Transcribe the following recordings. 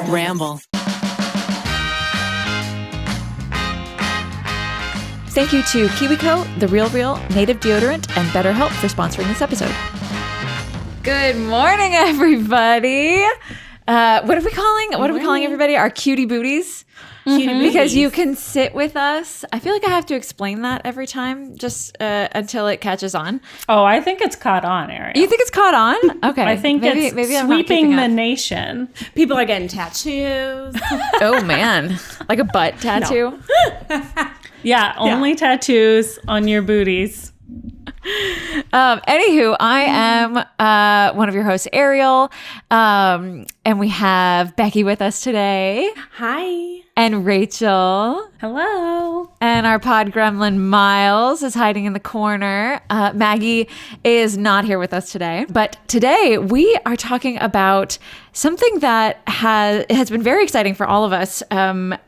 Ramble. Thank you to KiwiCo, The Real Native Deodorant, and BetterHelp for sponsoring this episode. Good morning, everybody. What are we calling everybody? Our cutie booties? Because you can sit with us. I feel like I have to explain that every time, just until it catches on. Oh, I think it's caught on, Ariel. You think it's caught on? Okay. I think maybe it's sweeping the nation. People are getting tattoos. Oh, man. Like a butt tattoo? Yeah, only tattoos on your booties. Anywho, I am one of your hosts, Ariel, and we have Becky with us today. Hi. And Rachel. Hello. And our pod gremlin, Miles, is hiding in the corner. Maggie is not here with us today. But today we are talking about something that has been very exciting for all of us.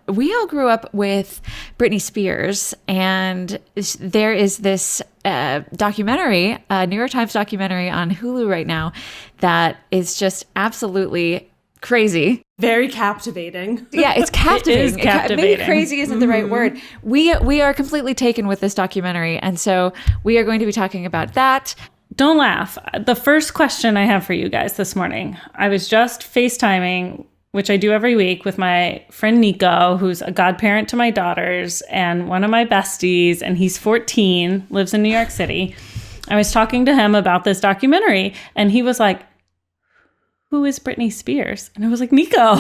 We all grew up with Britney Spears, and there is this documentary, New York Times documentary on Hulu right now that is just absolutely crazy. Very captivating. Yeah, it's captivating. It is captivating. Maybe crazy isn't the right word. We are completely taken with this documentary, and so we are going to be talking about that. Don't laugh. The first question I have for you guys this morning, I was just FaceTiming, which I do every week, with my friend Nico, who's a godparent to my daughters and one of my besties, and he's 14, lives in New York City. I was talking to him about this documentary, and he was like, "Who is Britney Spears?" And I was like, "Nico,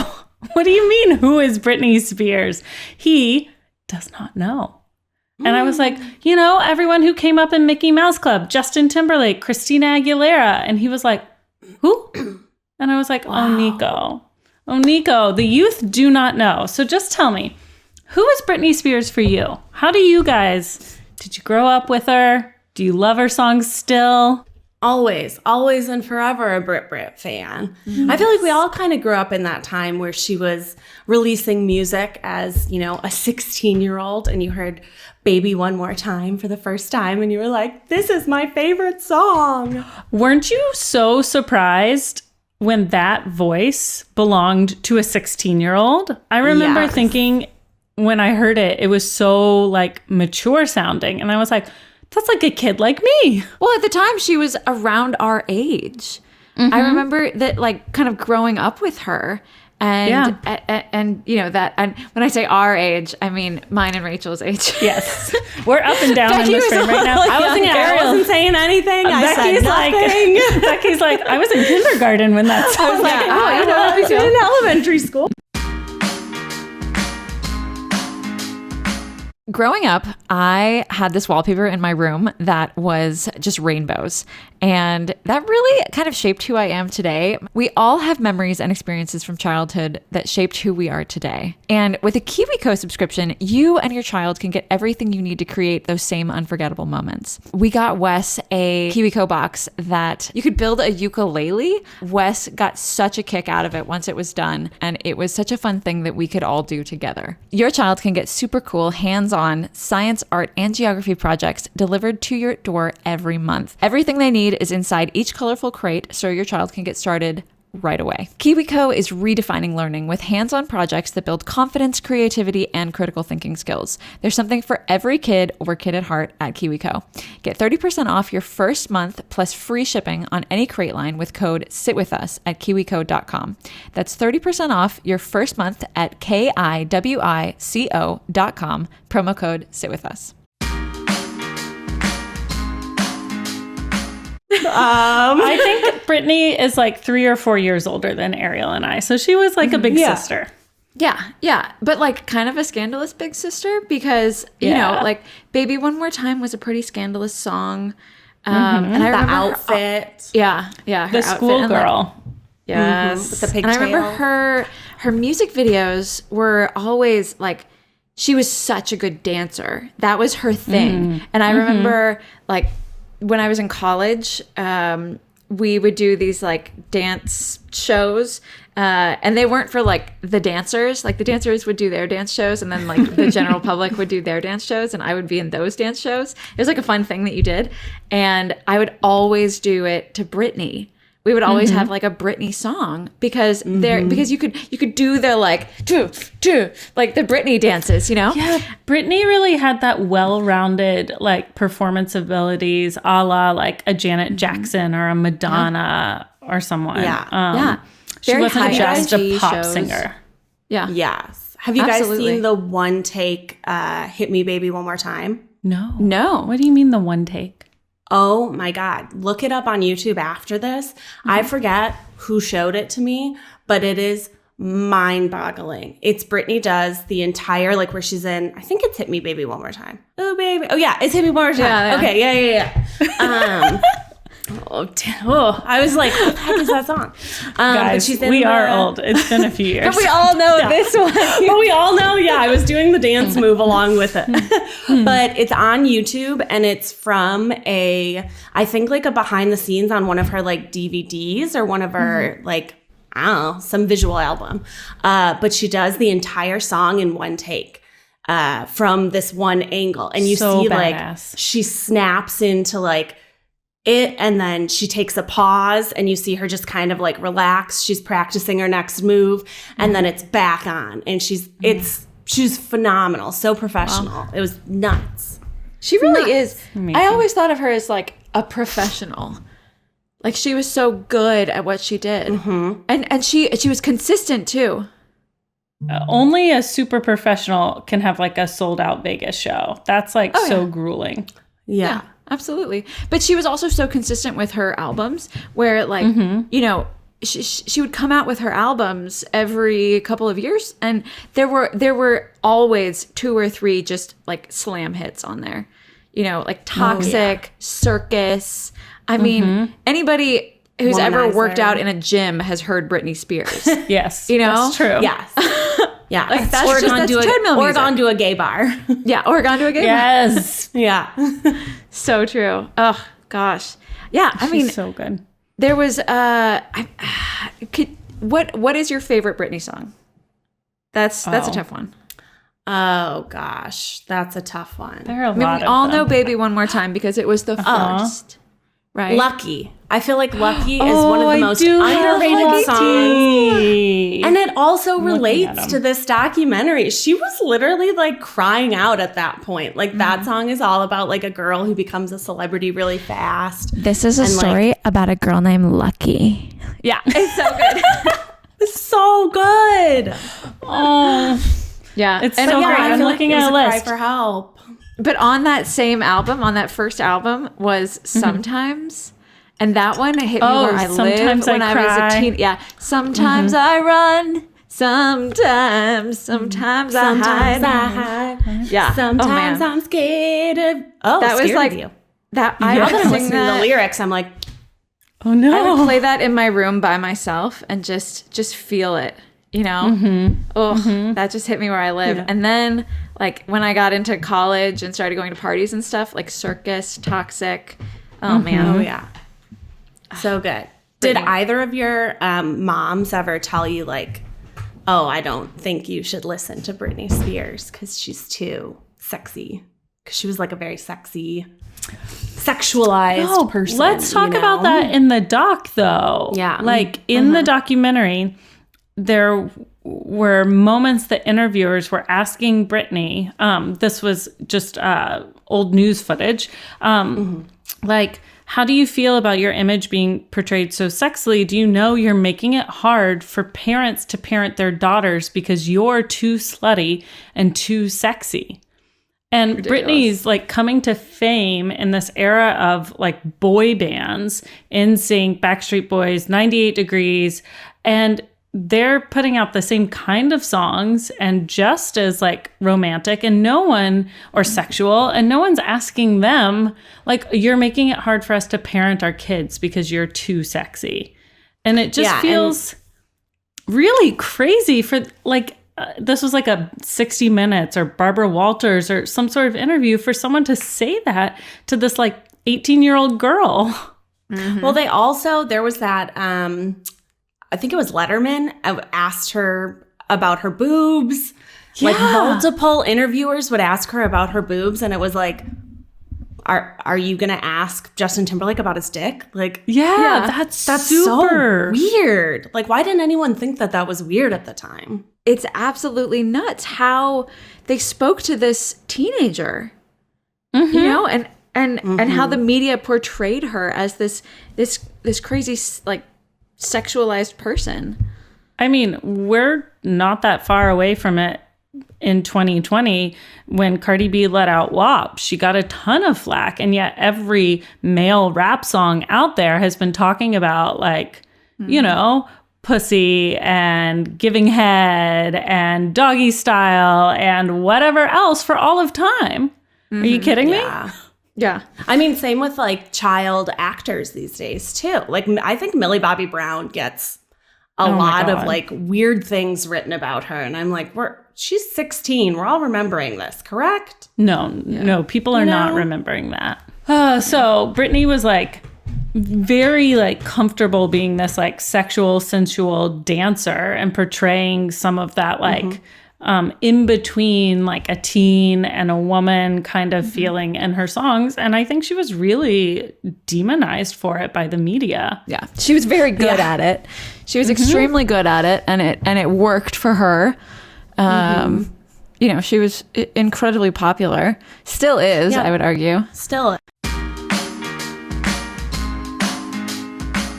what do you mean, who is Britney Spears?" He does not know. And I was like, everyone who came up in Mickey Mouse Club, Justin Timberlake, Christina Aguilera. And he was like, "Who?" And I was like, wow. Oh, Nico, the youth do not know. So just tell me, who is Britney Spears for you? How do you guys, did you grow up with her? Do you love her songs still? Always and forever a Brit fan. I feel like we all kind of grew up in that time where she was releasing music as, a 16-year-old, and you heard Baby One More Time for the first time, and you were like, this is my favorite song. Weren't you so surprised when that voice belonged to a 16-year-old? I remember thinking when I heard it, it was so mature sounding, and I was like, that's like a kid like me. Well, at the time, she was around our age. Mm-hmm. I remember that, kind of growing up with her, and and that. And when I say our age, I mean mine and Rachel's age. Yes, we're up and down in this frame right now. I wasn't saying anything. Becky's nothing. Becky's like, I was in kindergarten when that song. I was like, I was in elementary school. Growing up, I had this wallpaper in my room that was just rainbows. And that really kind of shaped who I am today. We all have memories and experiences from childhood that shaped who we are today. And with a KiwiCo subscription, you and your child can get everything you need to create those same unforgettable moments. We got Wes a KiwiCo box that you could build a ukulele. Wes got such a kick out of it once it was done. And it was such a fun thing that we could all do together. Your child can get super cool, hands-on science, art, and geography projects delivered to your door every month. Everything they need is inside each colorful crate, so your child can get started right away. KiwiCo is redefining learning with hands-on projects that build confidence, creativity, and critical thinking skills. There's something for every kid or kid at heart at KiwiCo. Get 30% off your first month plus free shipping on any crate line with code SITWITHUS at kiwico.com. That's 30% off your first month at kiwico.com, promo code SITWITHUS. I think Britney is 3 or 4 years older than Ariel and I. So she was a big sister. Yeah. But kind of a scandalous big sister because, Baby One More Time was a pretty scandalous song. And I remember the outfit. Her schoolgirl. Yes. With the pigtail. And I remember her music videos were always she was such a good dancer. That was her thing. And I remember when I was in college, we would do these dance shows, and they weren't for the dancers. The dancers would do their dance shows, and then the general public would do their dance shows, and I would be in those dance shows. It was a fun thing that you did, and I would always do it to Britney we would always have like a Britney song because because you could do the like like the Britney dances, you know? Yeah, Britney really had that well-rounded like performance abilities, a la like a Janet Jackson or a Madonna or someone. Yeah. She Very wasn't high just a energy pop shows. singer. Yeah. Yes. Have you guys Absolutely. seen the one take Hit Me Baby One More Time? No. What do you mean the one take? Oh my God. Look it up on YouTube after this. I forget who showed it to me, but it is mind-boggling. It's Britney does the entire, like where she's in, I think it's Hit Me Baby One More Time. Oh, baby. Oh, yeah. It's Hit Me One More Time. Yeah. Okay. Yeah. I was like, what the heck is that song? Guys, we are old. It's been a few years. But we all know this one. But we all know, I was doing the dance move along with it. But it's on YouTube and it's from I think like a behind the scenes on one of her like DVDs or one of her like, I don't know, some visual album. But she does the entire song in one take. From this one angle. And you So see badass. like she snaps into like it, and then she takes a pause and you see her just kind of like relax. She's practicing her next move and then it's back on and she's phenomenal. So professional. Wow. It was nuts. She really is. Amazing. I always thought of her as like a professional. Like she was so good at what she did. And she was consistent too. Only a super professional can have like a sold out Vegas show. That's like grueling. Yeah. Absolutely. But she was also so consistent with her albums where like, you know, she would come out with her albums every couple of years and there were always 2 or 3 just like slam hits on there. You know, like Toxic, Circus. I mean, anybody who's ever worked out in a gym has heard Britney Spears. Yes. You know? That's true. Yes. Yeah. Like that's treadmill music. Or gone to a gay bar. Yeah, or gone to a gay bar. Yes. Yeah. So true. Oh gosh. Yeah, I mean, She's so good. there was what is your favorite Britney song? That's a tough one. Oh gosh, that's a tough one. There are a I mean, lot we of all them. know "Baby One More Time" because it was the first, right? Lucky. I feel like Lucky is one of the most underrated Lucky. songs. And it also looking at relates them. to this documentary. She was literally like crying out at that point. Like that song is all about like a girl who becomes a celebrity really fast. This is a story about a girl named Lucky. Yeah, it's so good. It's so good. Oh, Yeah, It's and so on- great. I'm looking at a cry list. for help. But on that same album, on that first album, was Sometimes. And that one hit me where I Sometimes lived when I was cry. a teen. Yeah. Sometimes I run. Sometimes I hide. Yeah. Sometimes oh, man. I'm scared of. Oh, That was scared like of you. that. Now I that would I'm sing listening to the that. lyrics, I'm like, Oh no. I would play that in my room by myself and just feel it. You know. That just hit me where I live. Yeah. And then like when I got into college and started going to parties and stuff, like Circus, Toxic. Oh man. oh yeah, so good. Did either of your moms ever tell you like, oh, I don't think you should listen to Britney Spears because she's too sexy? Because she was like a very sexy, sexualized person. Let's talk you know? about that in the doc, though. Yeah. Like in the documentary, there were moments that interviewers were asking Britney. This was just old news footage. Like, how do you feel about your image being portrayed so sexily? Do you know you're making it hard for parents to parent their daughters because you're too slutty and too sexy? And Ridiculous. Britney's like coming to fame in this era of like boy bands, NSYNC, Backstreet Boys, 98 Degrees, and they're putting out the same kind of songs and just as like romantic and no one or sexual and no one's asking them like, you're making it hard for us to parent our kids because you're too sexy. And it just feels really crazy for like, this was like a 60 Minutes or Barbara Walters or some sort of interview for someone to say that to this like 18-year-old girl. Well, they also, there was that, I think it was Letterman, asked her about her boobs. Like multiple interviewers would ask her about her boobs. And it was like, Are you going to ask Justin Timberlake about his dick? Like, yeah, that's super so weird. Like, why didn't anyone think that was weird at the time? It's absolutely nuts how they spoke to this teenager, you know, and how the media portrayed her as this crazy, like, sexualized person. I mean, we're not that far away from it in 2020 when Cardi B let out WAP. She got a ton of flack, and yet every male rap song out there has been talking about, like, you know, pussy and giving head and doggy style and whatever else for all of time. Are you kidding me? Yeah. I mean, same with like child actors these days too. Like, I think Millie Bobby Brown gets a lot of like weird things written about her. And I'm like, she's 16. We're all remembering this, correct? No, people are not remembering that. So Britney was like very like comfortable being this like sexual, sensual dancer and portraying some of that like in between like a teen and a woman kind of feeling in her songs. And I think she was really demonized for it by the media. Yeah. She was very good at it. She was extremely good at it, and it worked for her. You know, she was incredibly popular. Still is, I would argue. Still.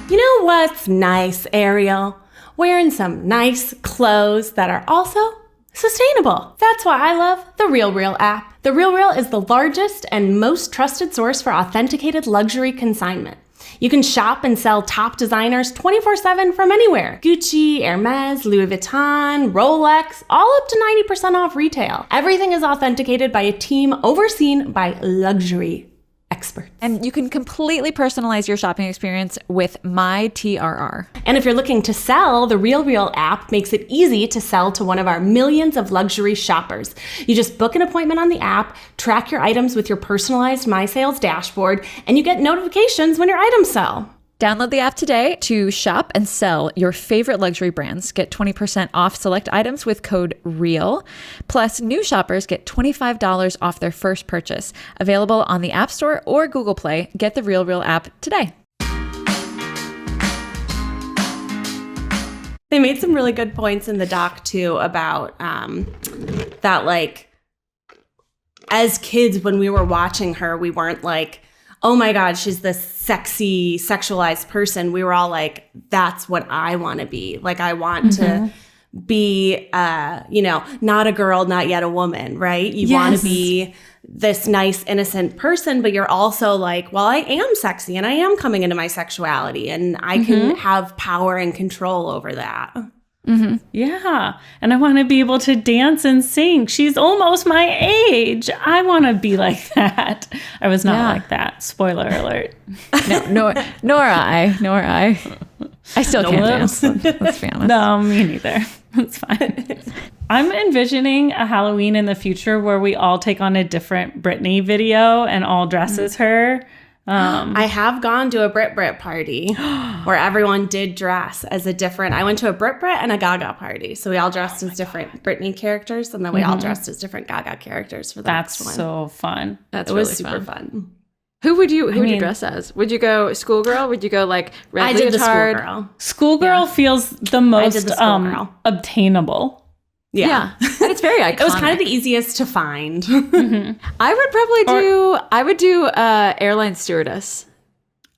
You know what's nice, Ariel? Wearing some nice clothes that are also sustainable. That's why I love the RealReal app. The RealReal is the largest and most trusted source for authenticated luxury consignment. You can shop and sell top designers 24/7 from anywhere. Gucci, Hermes, Louis Vuitton, Rolex, all up to 90% off retail. Everything is authenticated by a team overseen by luxury experts. And you can completely personalize your shopping experience with My TRR. And if you're looking to sell, the RealReal app makes it easy to sell to one of our millions of luxury shoppers. You just book an appointment on the app, track your items with your personalized My Sales dashboard, and you get notifications when your items sell. Download the app today to shop and sell your favorite luxury brands. Get 20% off select items with code REAL. Plus, new shoppers get $25 off their first purchase. Available on the App Store or Google Play. Get the RealReal app today. They made some really good points in the doc, too, about that, like, as kids, when we were watching her, we weren't like, oh my God, she's this sexy, sexualized person. We were all like, that's what I want to be. Like, I want to be, you know, not a girl, not yet a woman, right? You want to be this nice, innocent person, but you're also like, well, I am sexy and I am coming into my sexuality and I can have power and control over that. Yeah. And I want to be able to dance and sing. She's almost my age. I want to be like that. I was not like that. Spoiler alert. Nor I. I still can't dance. Let's be honest. No, me neither. That's fine. I'm envisioning a Halloween in the future where we all take on a different Britney video and all dress as her. I have gone to a Brit party where everyone did dress as a different. I went to a Brit and a Gaga party, so we all dressed as different Britney characters, and then we all dressed as different Gaga characters for the next one. That's so fun. It was super fun. Who would you dress as? Would you go schoolgirl? Would you go like red I did leotard? the schoolgirl. Schoolgirl feels the most obtainable. Yeah. And it's very iconic. It was kind of the easiest to find. I would do airline stewardess.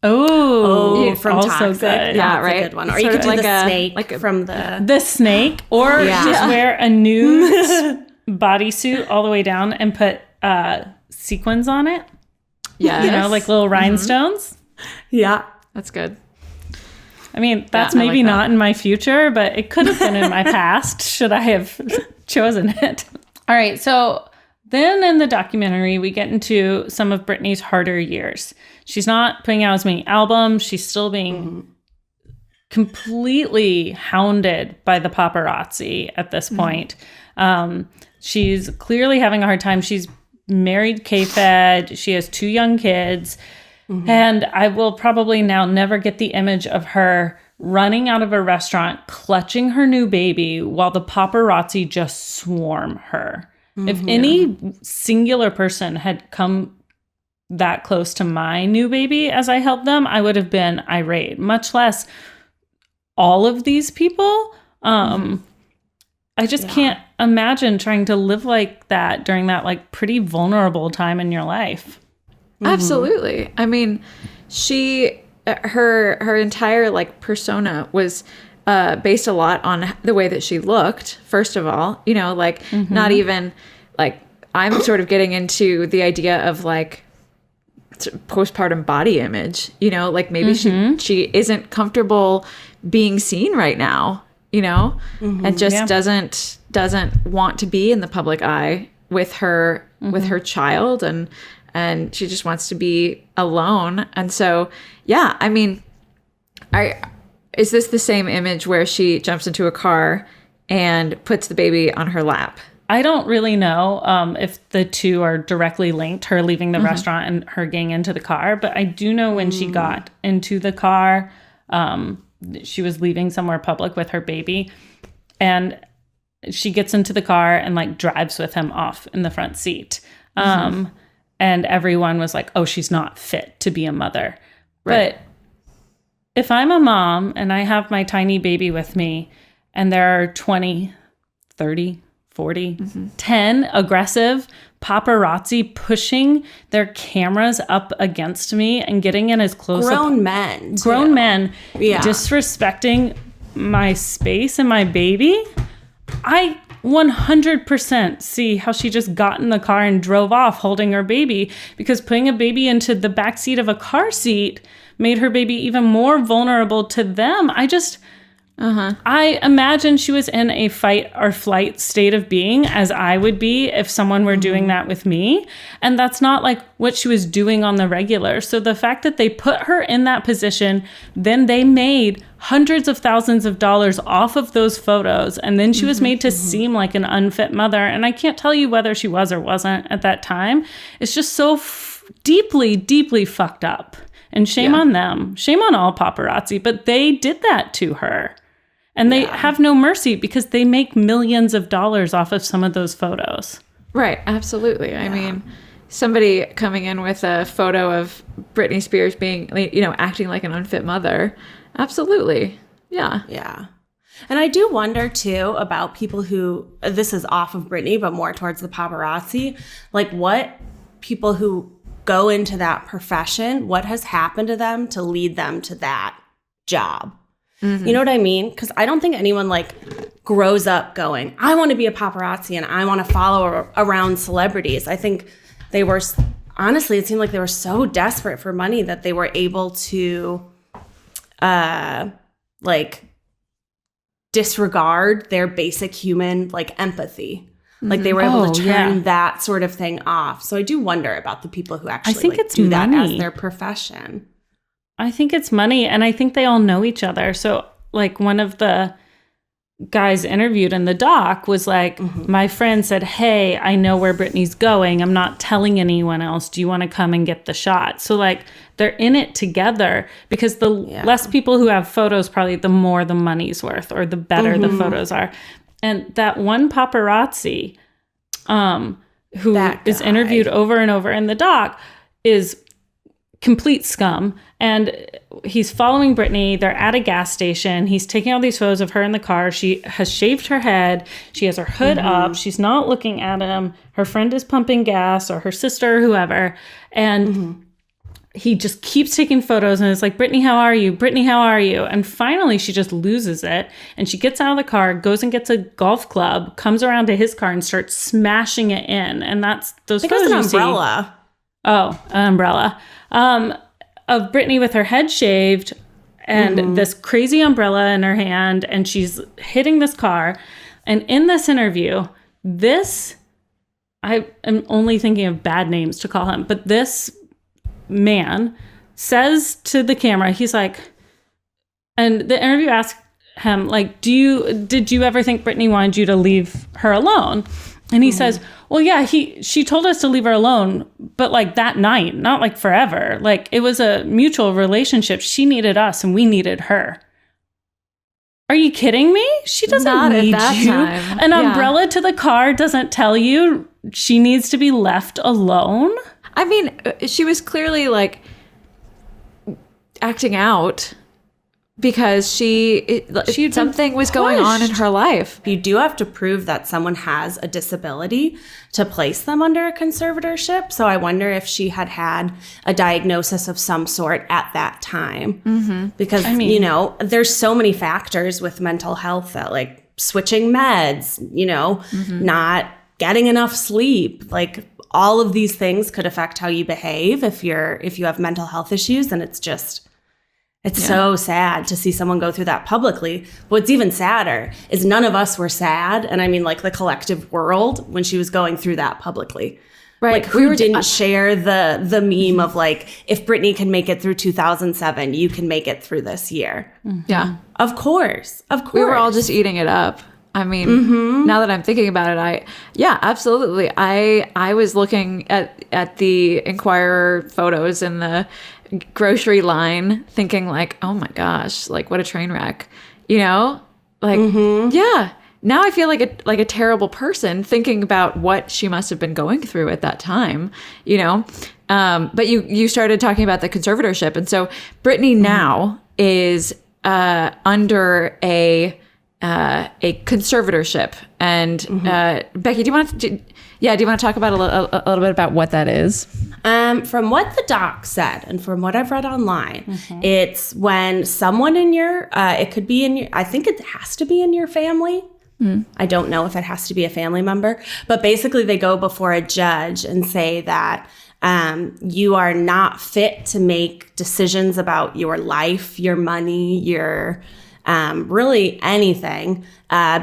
Oh, from also Toxic. good. Yeah, That's right. a good one. Or you could do the snake from the snake, or just wear a nude bodysuit all the way down and put sequins on it. Yeah, you know, like little rhinestones. Yeah, that's good. I mean, that's maybe not in my future, but it could have been in my past should I have chosen it. All right. So then in the documentary, we get into some of Britney's harder years. She's not putting out as many albums. She's still being completely hounded by the paparazzi at this point. She's clearly having a hard time. She's married K-Fed. She has 2 young kids. And I will probably now never get the image of her running out of a restaurant, clutching her new baby while the paparazzi just swarm her. If any singular person had come that close to my new baby as I helped them, I would have been irate, much less all of these people. I just can't imagine trying to live like that during that like pretty vulnerable time in your life. Absolutely. I mean, her entire like persona was based a lot on the way that she looked, first of all, you know, like not even like I'm sort of getting into the idea of like postpartum body image, you know, like maybe she isn't comfortable being seen right now, you know, and just doesn't want to be in the public eye with her child, and she just wants to be alone. And so, yeah, I mean, is this the same image where she jumps into a car and puts the baby on her lap? I don't really know if the two are directly linked, her leaving the restaurant and her getting into the car. But I do know when she got into the car, she was leaving somewhere public with her baby. And she gets into the car and like drives with him off in the front seat. And everyone was like, oh, she's not fit to be a mother. Right. But if I'm a mom and I have my tiny baby with me and there are 20, 30, 40, 10 aggressive paparazzi pushing their cameras up against me and getting in as close grown men disrespecting my space and my baby, I 100% see how she just got in the car and drove off holding her baby, because putting a baby into the backseat of a car seat made her baby even more vulnerable to them. I imagine she was in a fight or flight state of being, as I would be if someone were doing that with me. And that's not like what she was doing on the regular. So the fact that they put her in that position, then they made hundreds of thousands of dollars off of those photos. And then she was made to seem like an unfit mother. And I can't tell you whether she was or wasn't at that time. It's just so deeply, deeply fucked up. And shame on them. Shame on all paparazzi. But they did that to her. And they have no mercy because they make millions of dollars off of some of those photos. Right. Absolutely. Yeah. I mean, somebody coming in with a photo of Britney Spears being, you know, acting like an unfit mother. Absolutely. Yeah. Yeah. And I do wonder, too, about people who, this is off of Britney, but more towards the paparazzi, like what people who go into that profession, what has happened to them to lead them to that job? You know what I mean? Because I don't think anyone like grows up going, I want to be a paparazzi and I want to follow around celebrities. I think they were, honestly, it seemed like they were so desperate for money that they were able to like disregard their basic human like empathy. Like they were able to turn that sort of thing off. So I do wonder about the people who actually do that as their profession. I think it's money, and I think they all know each other. So, like, one of the guys interviewed in the doc was like, my friend said, hey, I know where Britney's going. I'm not telling anyone else. Do you want to come and get the shot? So, like, they're in it together, because the less people who have photos, probably the more the money's worth, or the better the photos are. And that one paparazzi who is interviewed over and over in the doc is complete scum. And he's following Britney. They're at a gas station. He's taking all these photos of her in the car. She has shaved her head. She has her hood up. She's not looking at him. Her friend is pumping gas, or her sister, or whoever. And he just keeps taking photos and is like, Britney, how are you? Britney, how are you? And finally, she just loses it. And she gets out of the car, goes and gets a golf club, comes around to his car and starts smashing it in. And that's those photos you see. Umbrella. Oh, an umbrella. Of Britney with her head shaved and this crazy umbrella in her hand, and she's hitting this car. And in this interview, I am only thinking of bad names to call him, but this man says to the camera, he's like, and the interview asked him, like, did you ever think Britney wanted you to leave her alone? And he says, well, yeah, she told us to leave her alone, but like that night, not like forever. Like it was a mutual relationship. She needed us and we needed her. Are you kidding me? She doesn't need you. An umbrella to the car doesn't tell you she needs to be left alone. I mean, she was clearly like acting out because something was going on in her life. You do have to prove that someone has a disability to place them under a conservatorship. So I wonder if she had a diagnosis of some sort at that time. Because, you know, there's so many factors with mental health that like switching meds, you know, not getting enough sleep, like all of these things could affect how you behave if you have mental health issues. And it's so sad to see someone go through that publicly. What's even sadder is none of us were sad. And I mean, like the collective world when she was going through that publicly. Right. Like who didn't share the meme of like, if Britney can make it through 2007, you can make it through this year. Yeah. Of course. We were all just eating it up. I mean, now that I'm thinking about it, absolutely. I was looking at the Inquirer photos in the grocery line thinking like, oh my gosh, like what a train wreck, you know, like, now I feel like a terrible person thinking about what she must have been going through at that time, you know? But you started talking about the conservatorship. And so Britney now is under a conservatorship. And Becky, do you want to talk about a little bit about what that is? From what the doc said, and from what I've read online, it's when someone in your, it could be in your, I think it has to be in your family. I don't know if it has to be a family member, but basically they go before a judge and say that you are not fit to make decisions about your life, your money, your really anything,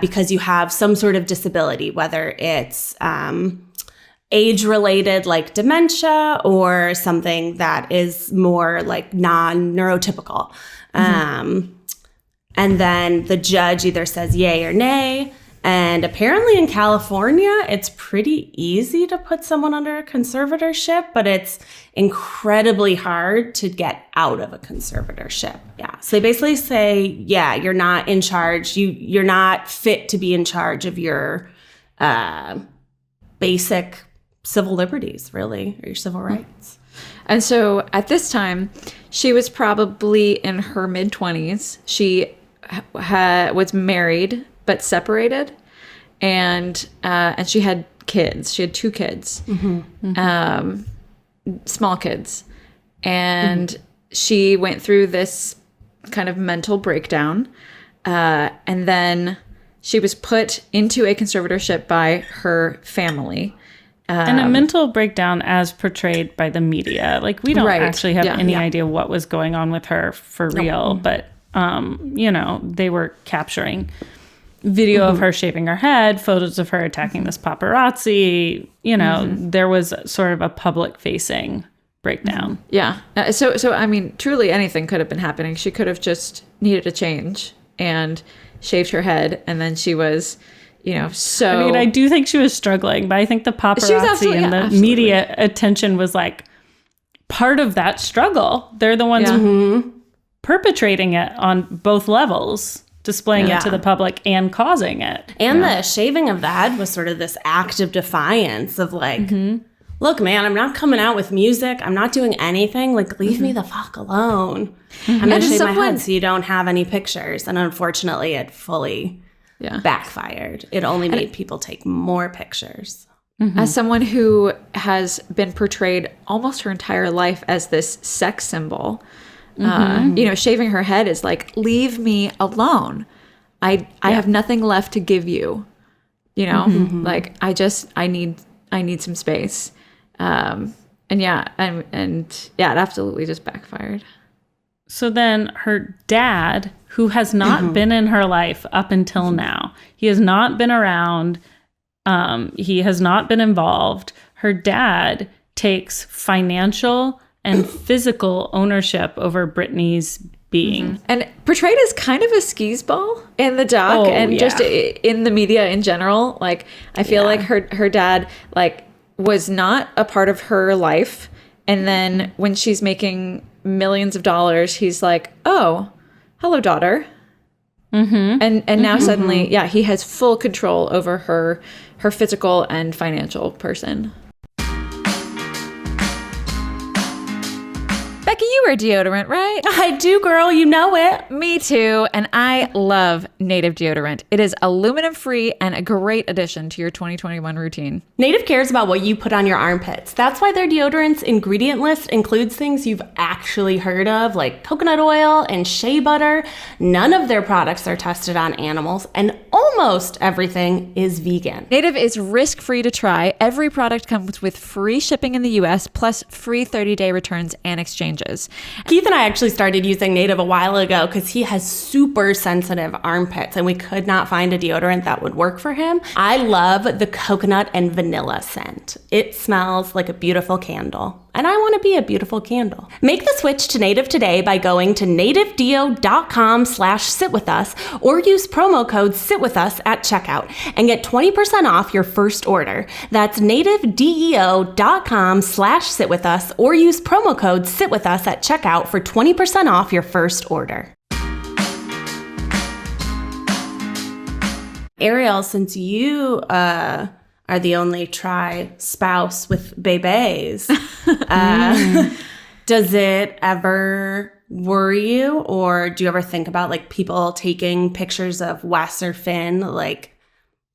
because you have some sort of disability, whether it's age-related like dementia or something that is more like non-neurotypical. And then the judge either says yay or nay. And apparently in California, it's pretty easy to put someone under a conservatorship, but it's incredibly hard to get out of a conservatorship. Yeah. So they basically say, you're not in charge. You're not fit to be in charge of your basic civil liberties, really, or your civil rights. And so at this time, she was probably in her mid-20s. She was married but separated, and she had kids. She had 2 kids, small kids, and she went through this kind of mental breakdown, and then she was put into a conservatorship by her family. And a mental breakdown as portrayed by the media. Like, we don't actually have any idea what was going on with her for real, but, you know, they were capturing video of her shaving her head, photos of her attacking this paparazzi. You know, there was sort of a public-facing breakdown. Yeah. So I mean, truly anything could have been happening. She could have just needed a change and shaved her head, and then she was... You know, so... I mean, I do think she was struggling, but I think the paparazzi and the media attention was, like, part of that struggle. They're the ones perpetrating it on both levels, displaying it to the public and causing it. And the shaving of the head was sort of this act of defiance of, like, look, man, I'm not coming out with music. I'm not doing anything. Like, leave me the fuck alone. I'm going to shave my head so you don't have any pictures. And unfortunately, it fully... backfired. It only made people take more pictures. As someone who has been portrayed almost her entire life as this sex symbol, you know, shaving her head is like, leave me alone. I have nothing left to give you. You know, like I need some space. And it absolutely just backfired. So then her dad, who has not been in her life up until now, he has not been around, he has not been involved. Her dad takes financial and physical ownership over Britney's being. And portrayed as kind of a skis ball in the doc just in the media in general. Like, I feel like her dad, like, was not a part of her life. And then when she's making millions of dollars, he's like, oh, hello, daughter. And now suddenly, he has full control over her physical and financial person. wear deodorant, right? I do, girl. You know it. Me too. And I love Native deodorant. It is aluminum free and a great addition to your 2021 routine. Native cares about what you put on your armpits. That's why their deodorant's ingredient list includes things you've actually heard of, like coconut oil and shea butter. None of their products are tested on animals, and almost everything is vegan. Native is risk-free to try. Every product comes with free shipping in the US, plus free 30-day returns and exchanges. Keith and I actually started using Native a while ago because he has super sensitive armpits and we could not find a deodorant that would work for him. I love the coconut and vanilla scent. It smells like a beautiful candle. And I want to be a beautiful candle. Make the switch to Native today by going to nativedeo.com/sitwithus or use promo code SITWITHUS at checkout and get 20% off your first order. That's nativedeo.com/sitwithus or use promo code SITWITHUS at checkout for 20% off your first order. Ariel, since you are the only spouse with bebés. Does it ever worry you, or do you ever think about like people taking pictures of Wes or Finn like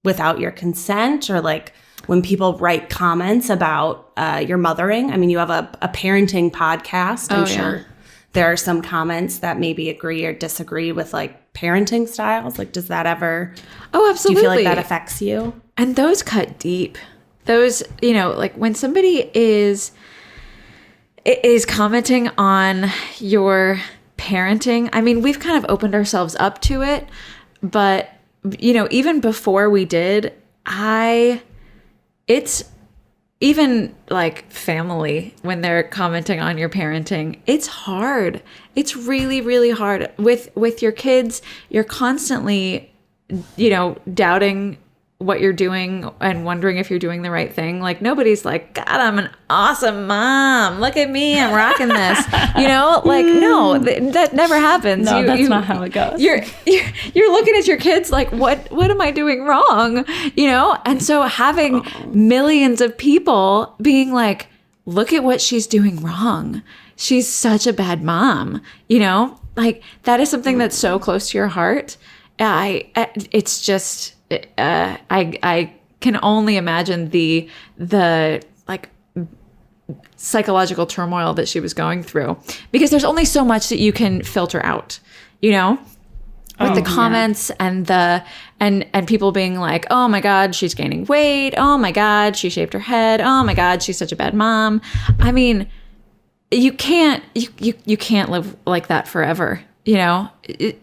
without your consent, or like when people write comments about your mothering? I mean, you have a parenting podcast. I'm sure there are some comments that maybe agree or disagree with like parenting styles. Like, does that ever? Oh, absolutely. Do you feel like that affects you? And those cut deep. Those, like when somebody is commenting on your parenting, I mean, we've kind of opened ourselves up to it, but even before we did, it's even like family, when they're commenting on your parenting, it's hard. It's really, really hard with your kids. You're constantly, doubting what you're doing and wondering if you're doing the right thing. Like, nobody's like, God, I'm an awesome mom. Look at me. I'm rocking this. No, that never happens. No, that's not how it goes. You're looking at your kids like, what am I doing wrong? And so having millions of people being like, look at what she's doing wrong. She's such a bad mom. Like, that is something that's so close to your heart. It's just, I can only imagine the like psychological turmoil that she was going through, because there's only so much that you can filter out, with the comments and and people being like, oh my God, she's gaining weight. Oh my God, she shaved her head. Oh my God, she's such a bad mom. I mean, you can't live like that forever. I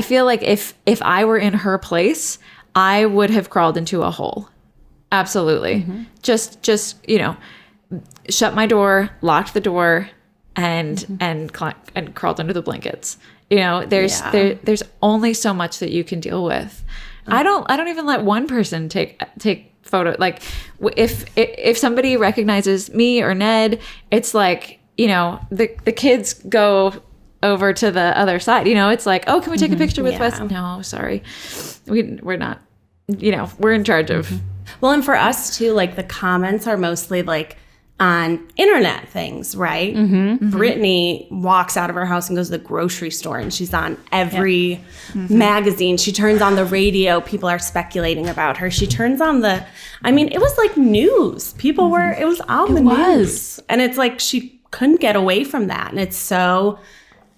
feel like if I were in her place, I would have crawled into a hole. Absolutely. Mm-hmm. Just shut my door, locked the door, and crawled under the blankets. There's only so much that you can deal with. I don't even let one person take photo. Like, if somebody recognizes me or Ned, it's like, the kids go over to the other side. It's like, oh, can we take a picture with Wes? No, sorry. We're not, we're in charge of. Well, and for us too, like the comments are mostly like on internet things, right? Mm-hmm. Brittany walks out of her house and goes to the grocery store, and she's on every magazine. She turns on the radio. People are speculating about her. She turns on it was like news. People were, it was on the news. And it's like, she couldn't get away from that. And it's so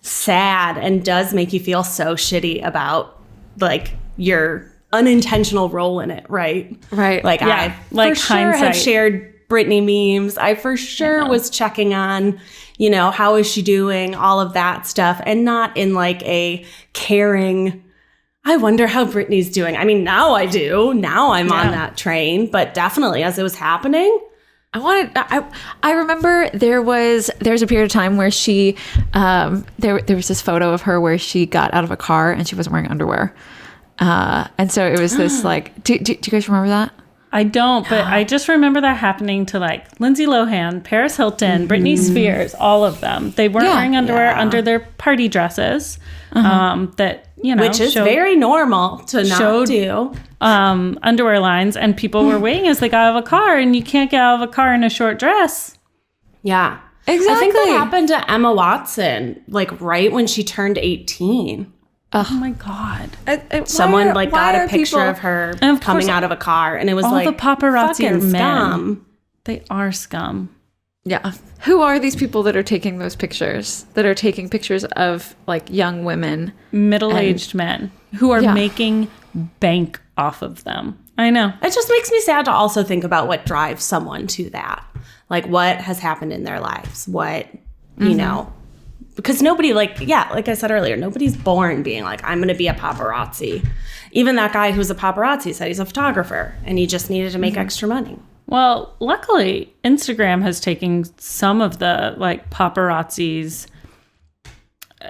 sad and does make you feel so shitty about like your unintentional role in it, right? Right. Like, I for sure have shared Britney memes. I for sure was checking on, how is she doing, all of that stuff, and not in like a caring, I wonder how Britney's doing. I mean, now I do. Now I'm on that train, but definitely as it was happening, I remember there was a period of time where she there was this photo of her where she got out of a car and she wasn't wearing underwear, and so it was this like, do you guys remember that? I don't, but I just remember that happening to like Lindsay Lohan, Paris Hilton, Britney Spears, all of them. They weren't wearing underwear under their party dresses. Which is very normal to not do. Underwear lines, and people were waiting as they got out of a car, and you can't get out of a car in a short dress. Yeah. Exactly. I think that happened to Emma Watson, like right when she turned 18. Oh my God. Someone got a picture of her coming out of a car, and it was all like, the paparazzi are fucking men. scum. They are scum. Yeah. Who are these people that are taking those pictures? That are taking pictures of like young women, Middle-aged men who are making bank off of them. I know. It just makes me sad to also think about what drives someone to that. Like what has happened in their lives. What, you know, because nobody like I said earlier, nobody's born being like, I'm going to be a paparazzi. Even that guy who's a paparazzi said he's a photographer and he just needed to make extra money. Well, luckily, Instagram has taken some of the like paparazzis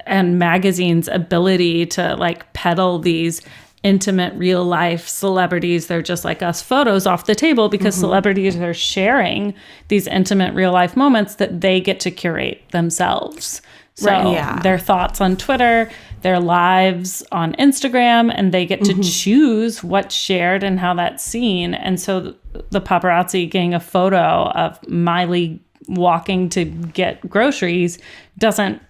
and magazines' ability to like peddle these intimate real life celebrities. They're just like us photos off the table because celebrities are sharing these intimate real life moments that they get to curate themselves. So their thoughts on Twitter, their lives on Instagram, and they get to choose what's shared and how that's seen. And so the paparazzi getting a photo of Miley walking to get groceries doesn't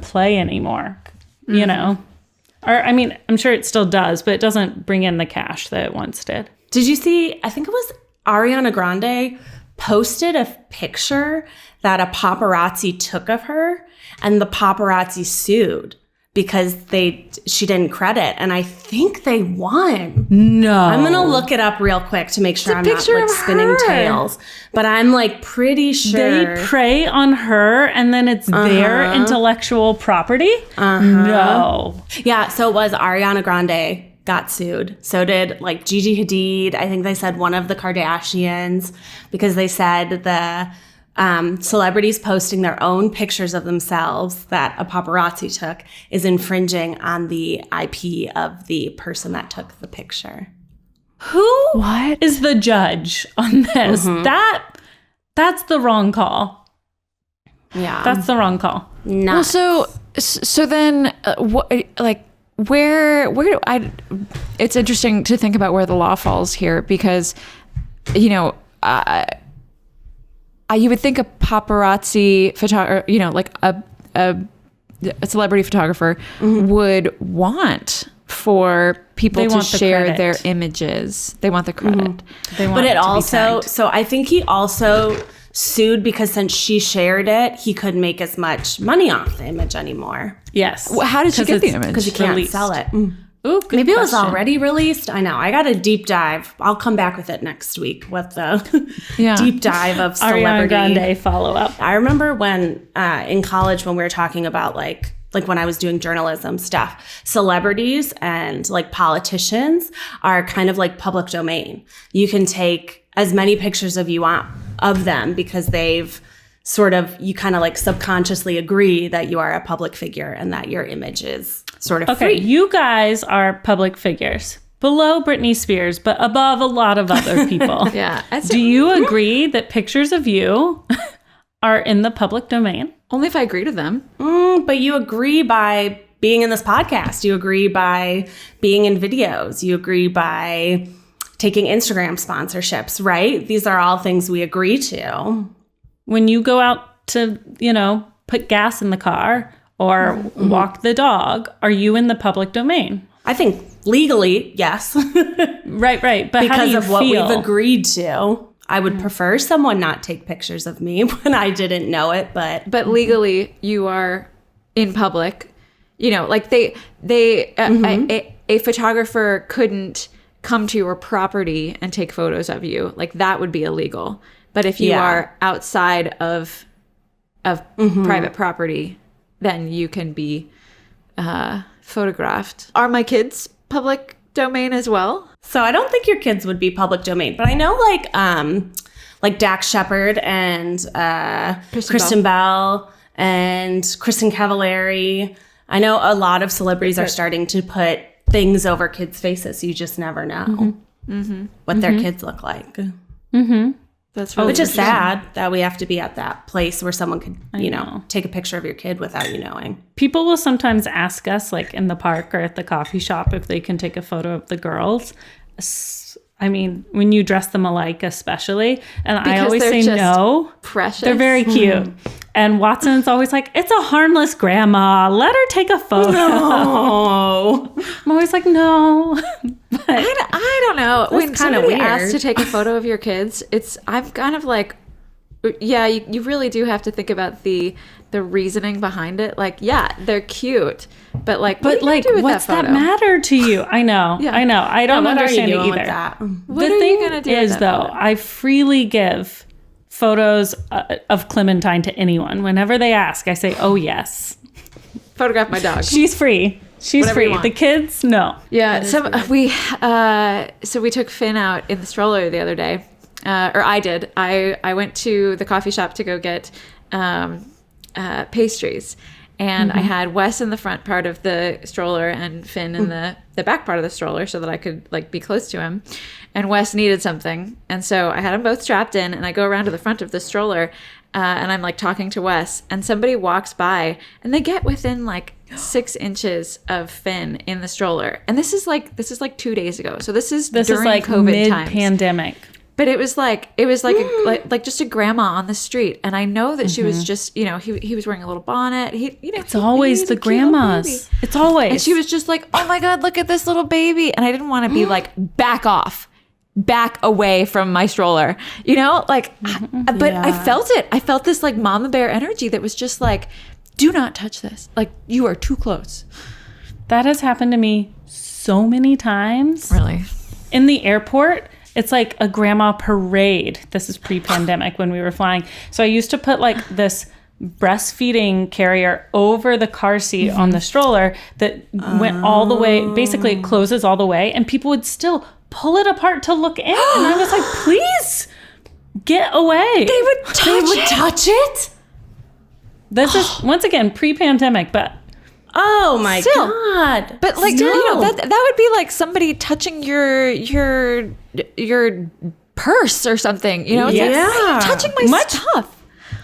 play anymore, you know? Or, I mean, I'm sure it still does, but it doesn't bring in the cash that it once did. Did you see, I think it was Ariana Grande posted a picture that a paparazzi took of her, and the paparazzi sued because she didn't credit, and I think they won. No. I'm going to look it up real quick to make sure I'm not like spinning tails, but I'm like pretty sure. They prey on her and then it's their intellectual property? No. Yeah, so it was Ariana Grande got sued. So did like Gigi Hadid. I think they said one of the Kardashians, because they said the celebrities posting their own pictures of themselves that a paparazzi took is infringing on the IP of the person that took the picture. What is the judge on this? That's the wrong call. Yeah, that's the wrong call. Well, so then what, like where do I, it's interesting to think about where the law falls here, because you know, you would think a paparazzi photographer, you know, like a celebrity photographer would want for people to share their images. They want the credit. They want but it to also, so I think he also sued because since she shared it, he couldn't make as much money off the image anymore. Yes. Well, how did she get the image? Because he can't sell it. Ooh, maybe it was already released. I know. I got a deep dive. I'll come back with it next week with the deep dive of celebrity. Ariana Grande follow-up. I remember when in college when we were talking about like when I was doing journalism stuff, celebrities and like politicians are kind of like public domain. You can take as many pictures of you want of them because they've you kind of like subconsciously agree that you are a public figure and that your image is sort of free. You guys are public figures. Below Britney Spears, but above a lot of other people. Do you agree that pictures of you are in the public domain? Only if I agree to them. But you agree by being in this podcast. You agree by being in videos. You agree by taking Instagram sponsorships, right? These are all things we agree to. When you go out to, you know, put gas in the car or walk the dog, are you in the public domain? I think legally, yes. Right. But because how do you of what feel? we've agreed to. I would prefer someone not take pictures of me when I didn't know it, but legally you are in public. You know, like a photographer couldn't come to your property and take photos of you. Like that would be illegal. But if you are outside of private property, then you can be photographed. Are my kids public domain as well? So I don't think your kids would be public domain, but I know like Dax Shepard and Kristen Bell and Kristen Cavallari. I know a lot of celebrities are starting to put things over kids' faces. You just never know what their kids look like. That's really which is sad that we have to be at that place where someone could, you know, take a picture of your kid without you knowing. People will sometimes ask us, like in the park or at the coffee shop, if they can take a photo of the girls. I mean, when you dress them alike, especially. And because I always say no. Precious. They're very cute. And Watson's always like, it's a harmless grandma. Let her take a photo. No. I'm always like, no. But I don't know. When kinda somebody weird. asks to take a photo of your kids, I'm kind of like, yeah, you really do have to think about the reasoning behind it. Like, yeah, they're cute, but what are you gonna do with what's that that photo? matter to you? I know. Yeah. I know. I don't What are you understand it doing either. with that? What The are thing you gonna do with is, that though, photo? I freely give photos of Clementine to anyone. Whenever they ask, I say, oh, yes. Photograph my dog. She's free. She's Whatever you free. want. The kids, no. Yeah, so we took Finn out in the stroller the other day, or I did. I went to the coffee shop to go get pastries, and I had Wes in the front part of the stroller and Finn in the back part of the stroller so that I could be close to him. And Wes needed something, and so I had them both strapped in, and I go around to the front of the stroller, and I'm talking to Wes, and somebody walks by, and they get within 6 inches of Finn in the stroller, and this is 2 days ago, so this is during COVID times. mid-pandemic. But it was just a grandma on the street, and I know that she was just he was wearing a little bonnet. It's always the grandmas. It's always. And she was just like, oh my God, look at this little baby, and I didn't want to be back away from my stroller, but I felt it. I felt this mama bear energy that was just do not touch this. You are too close. That has happened to me so many times. Really? In the airport, it's like a grandma parade. This is pre-pandemic when we were flying. So I used to put this breastfeeding carrier over the car seat on the stroller that went all the way. Basically, it closes all the way, and people would still pull it apart to look in. And I was like, please get away. They would touch it? This is, once again, pre-pandemic, but Oh my Still. God. But that would be somebody touching your purse or something. It's Yeah. touching my stuff.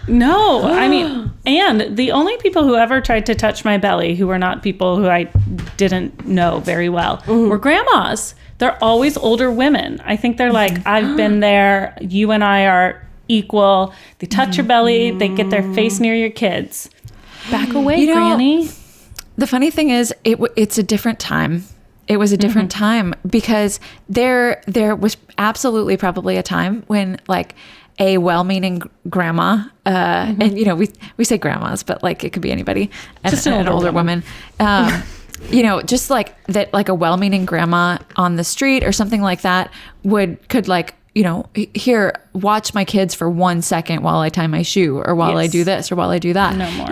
no, I mean, and the only people who ever tried to touch my belly, who were not people who I didn't know very well, were grandmas. They're always older women. I think they're like, I've been there. You and I are equal. They touch your belly. They get their face near your kids. Back away, Granny. The funny thing is, it's a different time. It was a different time because there was absolutely probably a time when a well-meaning grandma, and we say grandmas, but it could be anybody, and Just an older woman. Just that, a well-meaning grandma on the street or something like that could here, watch my kids for 1 second while I tie my shoe, or while I do this, or while I do that. No more.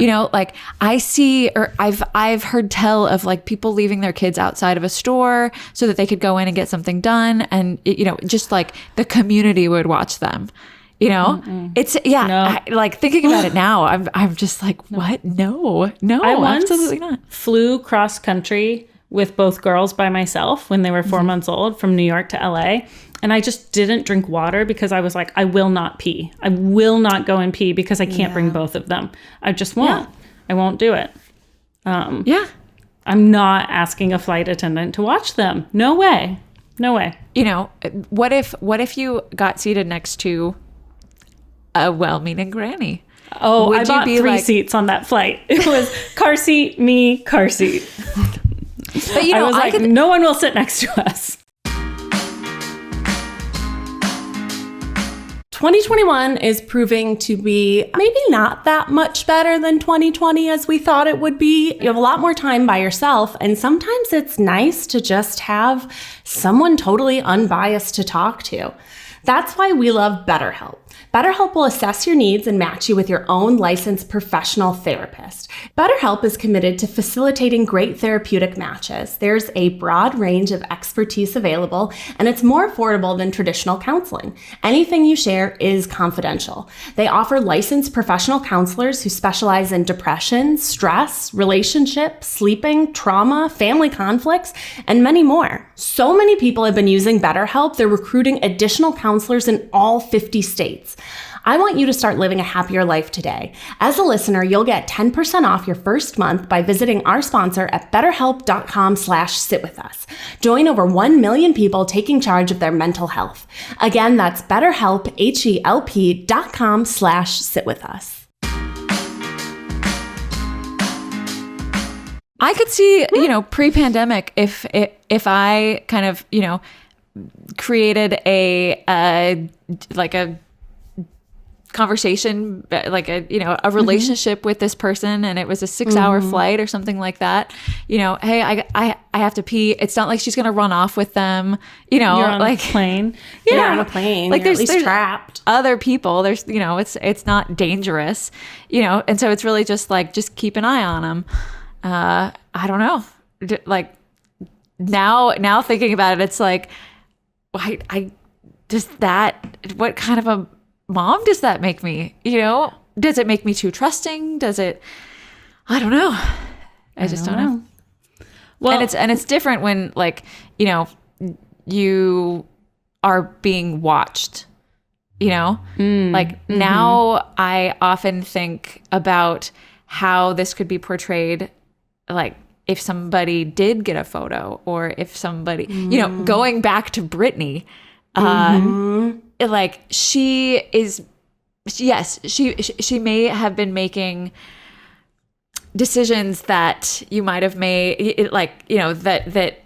I see, or I've heard tell of people leaving their kids outside of a store so that they could go in and get something done, and just the community would watch them. It's thinking about it now, I'm just what? No, I once absolutely not. flew cross country with both girls by myself when they were 4 months old from New York to LA. And I just didn't drink water because I was like, I will not pee. I will not go and pee because I can't bring both of them. I just won't. Yeah. I won't do it. I'm not asking a flight attendant to watch them. No way. No way. What if you got seated next to a well-meaning granny? Oh, Would I you bought be 3 seats on that flight. It was car seat, me, car seat. But I was no one will sit next to us. 2021 is proving to be maybe not that much better than 2020 as we thought it would be. You have a lot more time by yourself, and sometimes it's nice to just have someone totally unbiased to talk to. That's why we love BetterHelp. BetterHelp will assess your needs and match you with your own licensed professional therapist. BetterHelp is committed to facilitating great therapeutic matches. There's a broad range of expertise available, and it's more affordable than traditional counseling. Anything you share is confidential. They offer licensed professional counselors who specialize in depression, stress, relationships, sleeping, trauma, family conflicts, and many more. So many people have been using BetterHelp, they're recruiting additional counselors in all 50 states. I want you to start living a happier life today. As a listener, you'll get 10% off your first month by visiting our sponsor at betterhelp.com/sitwithus. Join over 1 million people taking charge of their mental health. Again, that's betterhelp, HELP.com/sitwithus. I could see, pre-pandemic, if I kind of, created a conversation, like a relationship with this person, and it was a 6-hour flight or something like that. Hey, I have to pee. It's not like she's gonna run off with them. You're on a plane. Yeah, you're on a plane. Like, there's trapped. Other people. There's it's not dangerous. And so it's really just keep an eye on them. I don't know. Like now thinking about it, it's like, I just that. What kind of a mom does that make me? Does it make me too trusting? Does it? I don't know. I just don't know. Well, and it's different when you are being watched. Now I often think about how this could be portrayed, like if somebody did get a photo, or if somebody, going back to Britney, like she is, yes, she may have been making decisions that you might have made, that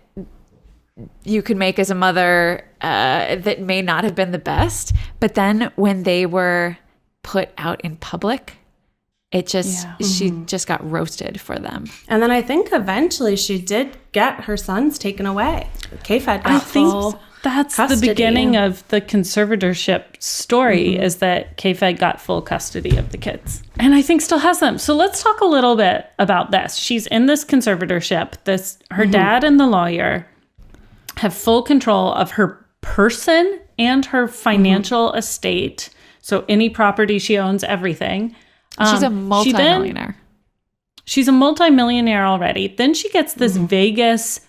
you could make as a mother, that may not have been the best. But then when they were put out in public, it just, she just got roasted for them. And then I think eventually she did get her sons taken away. K-Fed got full that's custody. The beginning of the conservatorship story, is that K-Fed got full custody of the kids. And I think still has them. So let's talk a little bit about this. She's in this conservatorship. Her dad and the lawyer have full control of her person and her financial estate. So any property she owns, everything. She's a multimillionaire. She's a multimillionaire already. Then she gets this Vegas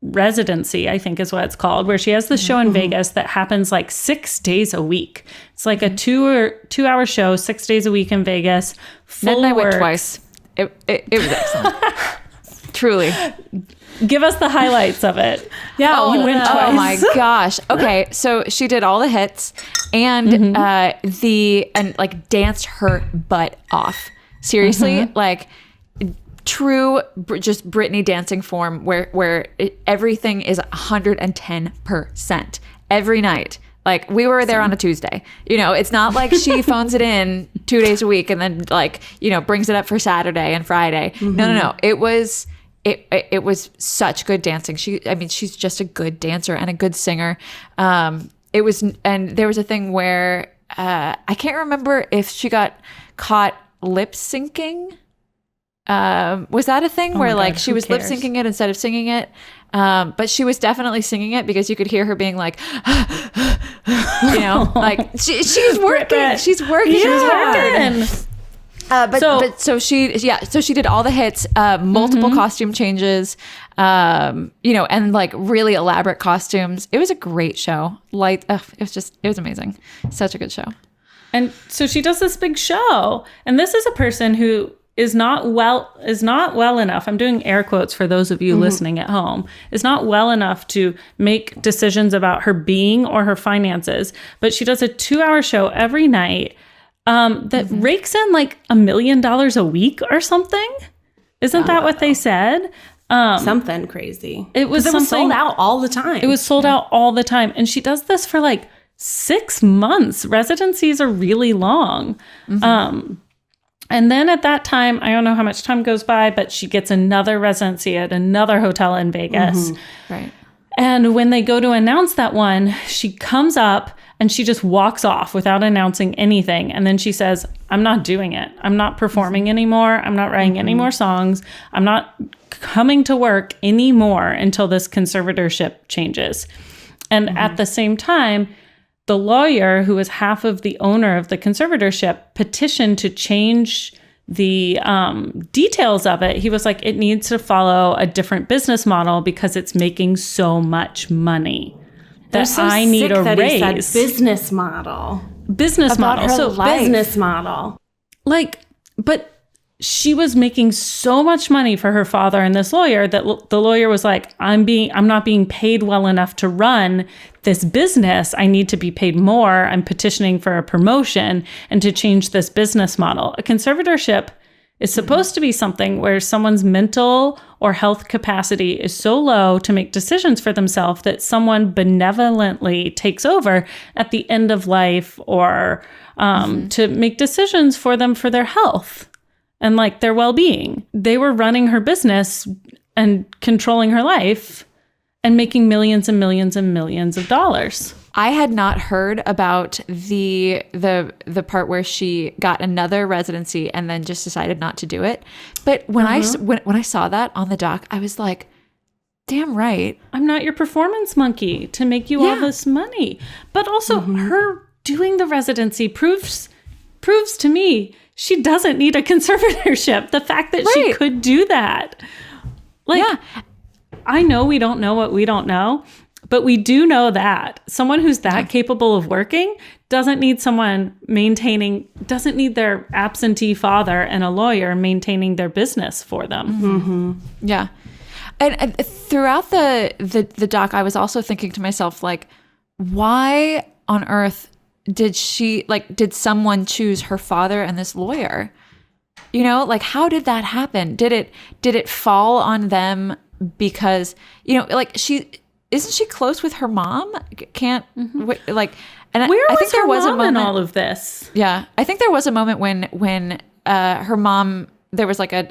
residency, I think is what it's called, where she has this show in Vegas that happens like 6 days a week. It's like a 2-hour show, 6 days a week in Vegas. Ned and I went twice. It was excellent. Truly. Give us the highlights of it. Yeah, we went twice. Oh my gosh. Okay, so she did all the hits and danced her butt off. Seriously, true, just Britney dancing form, where everything is 110% every night. Like, we were there on a Tuesday. It's not like she phones it in 2 days a week and then brings it up for Saturday and Friday. No. It was such good dancing. She's just a good dancer and a good singer. And there was a thing where I can't remember if she got caught lip syncing. Was that a thing where she was lip syncing it instead of singing it? But she was definitely singing it because you could hear her being like, she's working. She's working. Yeah. She's working. So she did all the hits, multiple costume changes, and really elaborate costumes. It was a great show. It was amazing. Such a good show. And so she does this big show, and this is a person who is not well enough. I'm doing air quotes for those of you listening at home. Is not well enough to make decisions about her being or her finances. But she does a 2-hour show every night that rakes in like $1 million a week or something. Isn't that what they said? Something crazy. It was sold out all the time. It was sold out all the time. And she does this for like 6 months. Residencies are really long. And then at that time, I don't know how much time goes by, but she gets another residency at another hotel in Vegas. Right. And when they go to announce that one, she comes up and she just walks off without announcing anything. And then she says, I'm not doing it. I'm not performing anymore. I'm not writing any more songs. I'm not coming to work anymore until this conservatorship changes. And at the same time, the lawyer, who was half of the owner of the conservatorship, petitioned to change the details of it. He was like, it needs to follow a different business model because it's making so much money that I need a raise. Business model. Business model. So business model. But she was making so much money for her father and this lawyer that the lawyer was like, I'm not being paid well enough to run this business. I need to be paid more. I'm petitioning for a promotion and to change this business model. A conservatorship is supposed to be something where someone's mental or health capacity is so low to make decisions for themselves that someone benevolently takes over at the end of life or to make decisions for them for their health and like their well-being. They were running her business and controlling her life and making millions and millions and millions of dollars. I had not heard about the part where she got another residency and then just decided not to do it. But when I saw that on the doc, I was like, damn right. I'm not your performance monkey to make you all this money. But also her doing the residency proves to me she doesn't need a conservatorship. The fact that she could do that. Like, I know we don't know what we don't know. But we do know that someone who's that capable of working doesn't need their absentee father and a lawyer maintaining their business for them. Yeah. And throughout the doc, I was also thinking to myself, like, why on earth did someone choose her father and this lawyer? You know, like, how did that happen? Did it fall on them because, you know, like isn't she close with her mom? And Where I was think there her was mom a moment in all of this? Yeah, I think there was a moment when her mom, there was like a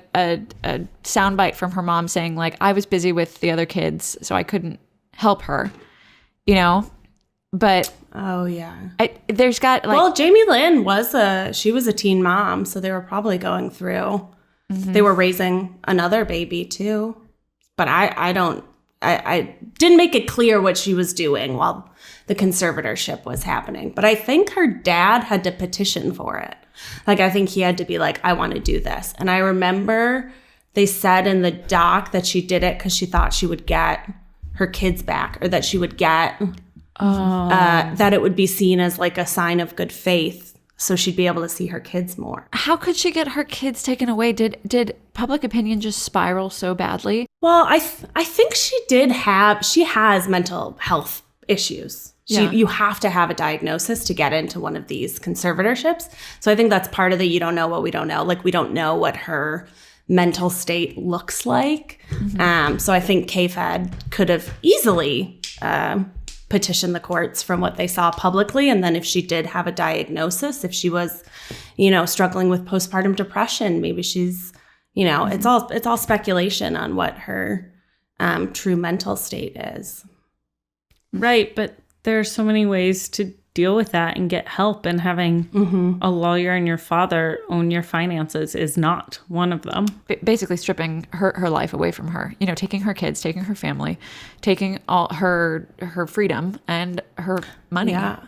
soundbite from her mom saying like, I was busy with the other kids, so I couldn't help her, you know. But there's got like, well, Jamie Lynn was a teen mom, so they were probably going through. They were raising another baby too, but I didn't make it clear what she was doing while the conservatorship was happening. But I think her dad had to petition for it. Like, I think he had to be like, I want to do this. And I remember they said in the doc that she did it because she thought she would get her kids back, or that she would get, that it would be seen as like a sign of good faith. So she'd be able to see her kids more. How could she get her kids taken away? Did public opinion just spiral so badly? Well, I think she has mental health issues. You have to have a diagnosis to get into one of these conservatorships. So I think that's part of the you don't know what we don't know. Like, we don't know what her mental state looks like. So I think KFED could have easily petition the courts from what they saw publicly. And then if she did have a diagnosis, if she was, you know, struggling with postpartum depression, maybe she's, you know, it's all speculation on what her true mental state is. Right. But there are so many ways to deal with that and get help, and having a lawyer and your father own your finances is not one of them. Basically stripping her life away from her, you know, taking her kids, taking her family, taking all her freedom and her money. Yeah.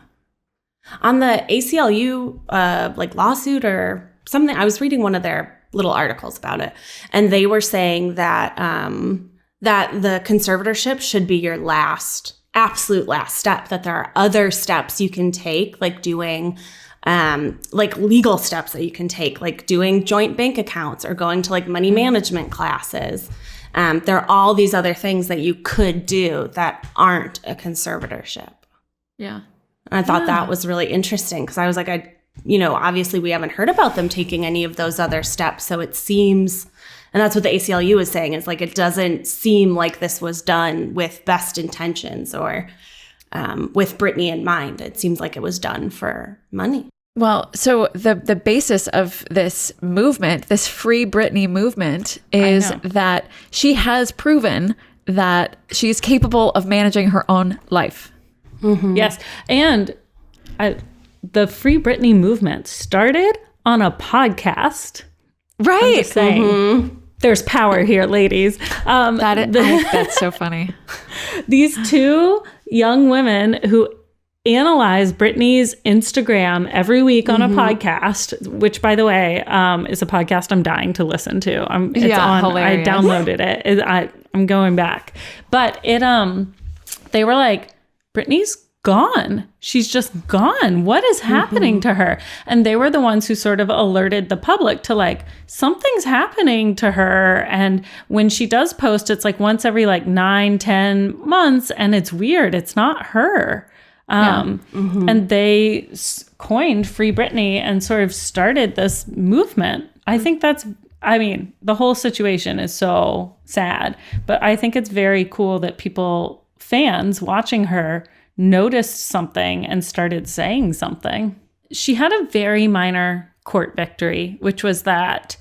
On the ACLU like lawsuit or something, I was reading one of their little articles about it, and they were saying that that the conservatorship should be your absolute last step, that there are other steps you can take, like doing like legal steps that you can take, like doing joint bank accounts or going to like money management classes. There are all these other things that you could do that aren't a conservatorship. Yeah. And I thought that was really interesting, because I was like, obviously we haven't heard about them taking any of those other steps. So it seems, and that's what the ACLU is saying, is like, it doesn't seem like this was done with best intentions or with Britney in mind. It seems like it was done for money. Well, so the basis of this movement, this Free Britney movement, is that she has proven that she is capable of managing her own life. Yes. And the Free Britney movement started on a podcast. Right. I'm just saying. There's power here, ladies. That's so funny. These two young women who analyze Britney's Instagram every week on a podcast, which, by the way, is a podcast I'm dying to listen to. Hilarious. I downloaded it. I'm going back. But they were like, Britney's gone. She's just gone. What is happening to her? And they were the ones who sort of alerted the public to like, something's happening to her. And when she does post, it's like once every like 9-10 months. And it's weird. It's not her. And they coined Free Britney and sort of started this movement. I think that's I mean, the whole situation is so sad, but I think it's very cool that fans watching her noticed something and started saying something. She had a very minor court victory, which was that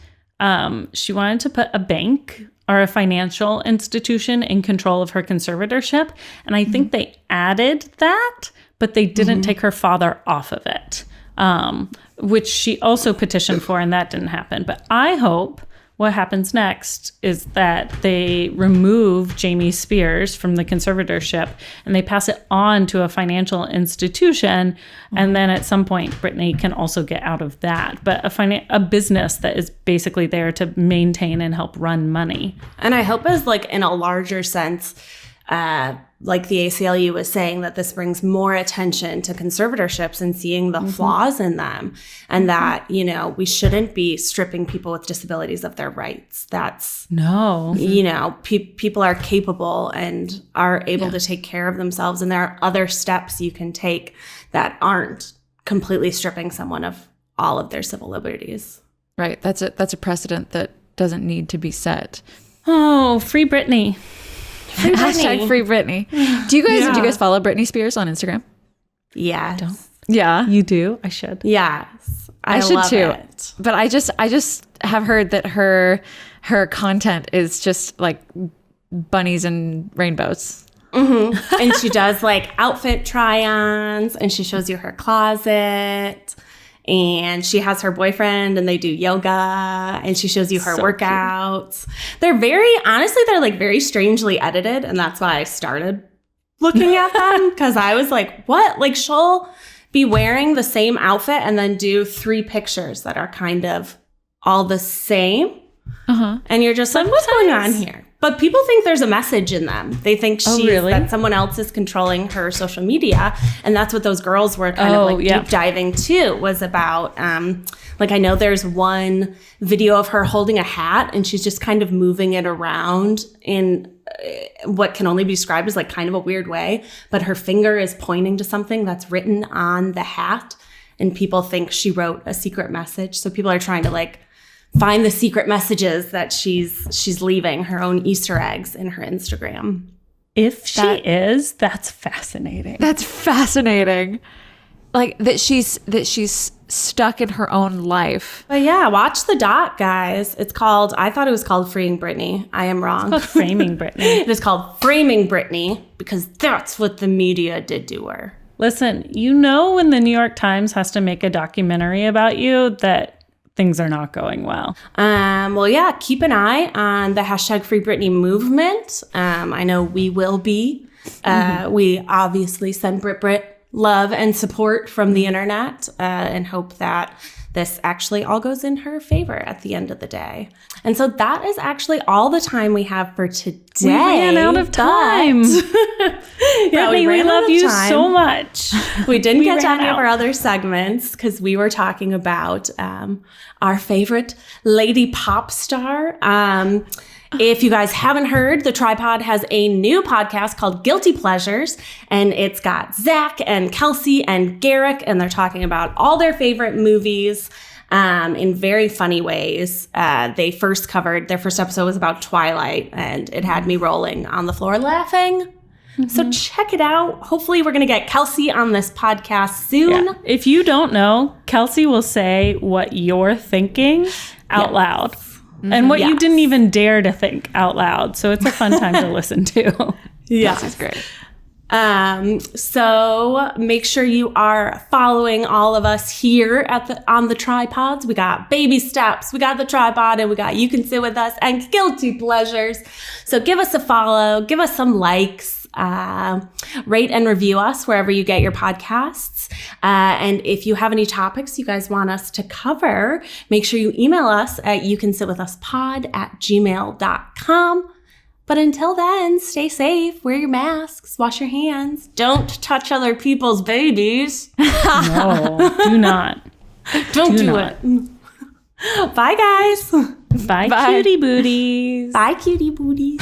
she wanted to put a bank or a financial institution in control of her conservatorship. And I think they added that, but they didn't take her father off of it, which she also petitioned for, and that didn't happen. But I hope what happens next is that they remove Jamie Spears from the conservatorship and they pass it on to a financial institution. And then at some point, Britney can also get out of that. But a business that is basically there to maintain and help run money. And I hope as like in a larger sense, like the ACLU was saying, that this brings more attention to conservatorships and seeing the flaws in them, and that, you know, we shouldn't be stripping people with disabilities of their rights. That's you know, people are capable and are able to take care of themselves. And there are other steps you can take that aren't completely stripping someone of all of their civil liberties. Right. That's a precedent that doesn't need to be set. Oh, free Britney. Hashtag free Britney. Did you guys follow Britney Spears on Instagram? Yes. Yeah. You do? I should. Yes. I should love too. it. But I just have heard that her content is just like bunnies and rainbows. And she does like outfit try-ons, and she shows you her closet, and she has her boyfriend and they do yoga, and she shows you her workouts. Cute. They're like very strangely edited, and that's why I started looking at them, because I was like, what? Like, she'll be wearing the same outfit and then do 3 pictures that are kind of all the same. And you're just like, what's going on here? But people think there's a message in them. They think that someone else is controlling her social media. And that's what those girls were kind of like deep diving too, was about, like, I know there's one video of her holding a hat and she's just kind of moving it around in what can only be described as like kind of a weird way. But her finger is pointing to something that's written on the hat. And people think she wrote a secret message. So people are trying to like find the secret messages that she's leaving, her own Easter eggs in her Instagram. If she is, that's fascinating. That's fascinating. Like that she's stuck in her own life. But yeah, watch the doc, guys. I thought it was called Freeing Britney. I am wrong. It's called Framing Britney. It is called Framing Britney because that's what the media did to her. Listen, you know when the New York Times has to make a documentary about you that things are not going well. Well, yeah, keep an eye on the hashtag Free Britney movement. I know we will be. We obviously send Brit love and support from the internet and hope that this actually all goes in her favor at the end of the day. And so that is actually all the time we have for today. We ran out of time. Britney, we love you so much. We didn't get to any of our other segments because we were talking about our favorite lady pop star. If you guys haven't heard, The Tripod has a new podcast called Guilty Pleasures, and it's got Zach and Kelsey and Garrick, and they're talking about all their favorite movies in very funny ways. Their first episode was about Twilight, and it had me rolling on the floor laughing. So check it out. Hopefully we're going to get Kelsey on this podcast soon. Yeah. If you don't know, Kelsey will say what you're thinking out loud. And what you didn't even dare to think out loud. So it's a fun time to listen to. Yes, it's great. So make sure you are following all of us here on the Tripods. We got Baby Steps, we got The Tripod, and we got You Can Sit With Us and Guilty Pleasures. So give us a follow, give us some likes. Rate and review us wherever you get your podcasts. And if you have any topics you guys want us to cover, make sure you email us at youcansitwithuspod@gmail.com. But until then, stay safe, wear your masks, wash your hands, don't touch other people's babies. No, do not. Don't do it. Bye, guys. Bye, cutie booties. Bye, cutie booties.